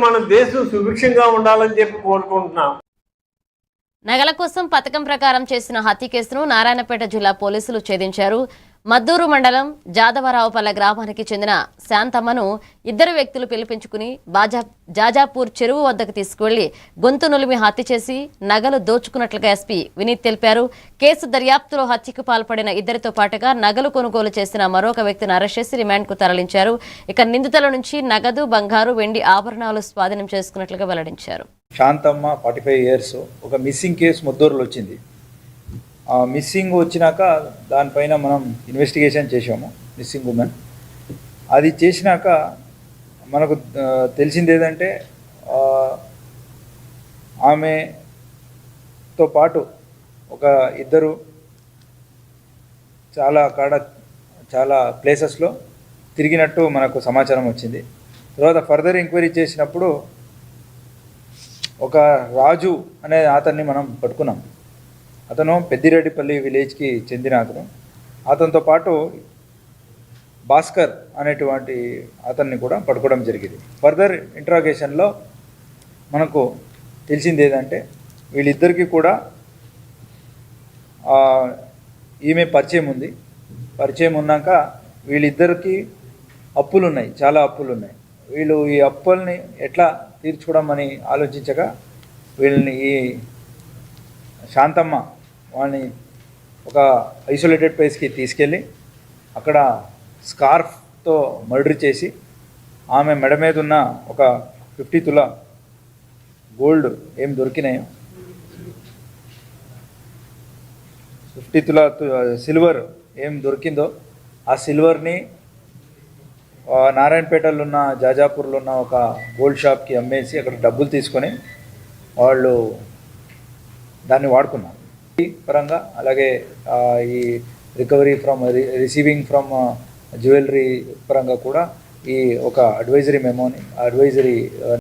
మన దేశం సుభిక్షంగా ఉండాలని చెప్పి కోరుకుంటున్నాం. నగల కోసం పథకం ప్రకారం చేసిన హత్య కేసును నారాయణపేట జిల్లా పోలీసులు ఛేదించారు. మద్దూరు మండలం జాదవరావుపల్లె గ్రామానికి చెందిన శాంతమ్మను ఇద్దరు వ్యక్తులు పిలిపించుకుని జాజాపూర్ చెరువు వద్దకు తీసుకువెళ్లి గొంతు నులిమి హత్య చేసి నగలు దోచుకున్నట్లుగా ఎస్పీ వినీత్ తెలిపారు. కేసు దర్యాప్తులో హత్యకు పాల్పడిన ఇద్దరితో పాటుగా నగలు కొనుగోలు చేసిన మరొక వ్యక్తిని అరెస్ట్ చేసి రిమాండ్కు తరలించారు. ఇక నిందితుల నుంచి నగదు, బంగారు, వెండి ఆభరణాలు స్వాధీనం చేసుకున్నట్లుగా వెల్లడించారు. శాంతమ్మ 45 ఇయర్స్ ఒక మిస్సింగ్ కేసు ముద్దూరులో వచ్చింది. మిస్సింగ్ వచ్చినాక దానిపైన మనం ఇన్వెస్టిగేషన్ చేసాము. మిస్సింగ్ ఉమెన్ అది చేసినాక మనకు తెలిసింది ఏంటంటే ఆమెతో పాటు ఒక ఇద్దరు చాలా ప్లేసెస్లో తిరిగినట్టు మనకు సమాచారం వచ్చింది. తర్వాత ఫర్దర్ ఎంక్వైరీ చేసినప్పుడు ఒక రాజు అనే అతన్ని మనం పట్టుకున్నాం. అతను పెద్దిరెడ్డిపల్లి విలేజ్కి చెందిన అతను. అతనితో పాటు భాస్కర్ అనేటువంటి అతన్ని కూడా పట్టుకోవడం జరిగింది. ఫర్దర్ ఇంట్రాగేషన్లో మనకు తెలిసింది ఏంటంటే వీళ్ళిద్దరికీ కూడా ఈమె పరిచయం ఉంది. పరిచయం ఉన్నాక వీళ్ళిద్దరికీ అప్పులు ఉన్నాయి, చాలా అప్పులు ఉన్నాయి. వీళ్ళు ఈ అప్పుల్ని ఎట్లా తీర్చుకోవడం అని ఆలోచించగా వీళ్ళని ఈ శాంతమ్మ వాళ్ళని ఒక ఐసోలేటెడ్ ప్లేస్కి తీసుకెళ్ళి అక్కడ స్కార్ఫ్తో మర్డర్ చేసి ఆమె మెడ మీద ఉన్న ఒక 50 తులా గోల్డ్ ఏం దొరికినాయో 50 తులా సిల్వర్ ఏం దొరికిందో ఆ సిల్వర్ని నారాయణపేటలో ఉన్న జాజాపూర్లో ఉన్న ఒక గోల్డ్ షాప్కి అమ్మేసి అక్కడ డబ్బులు తీసుకొని వాళ్ళు దాన్ని వాడుకున్నారు పరంగా. అలాగే ఈ recovery from receiving from jewellery పరంగా కూడా ఈ ఒక అడ్వైజరీ మెమోని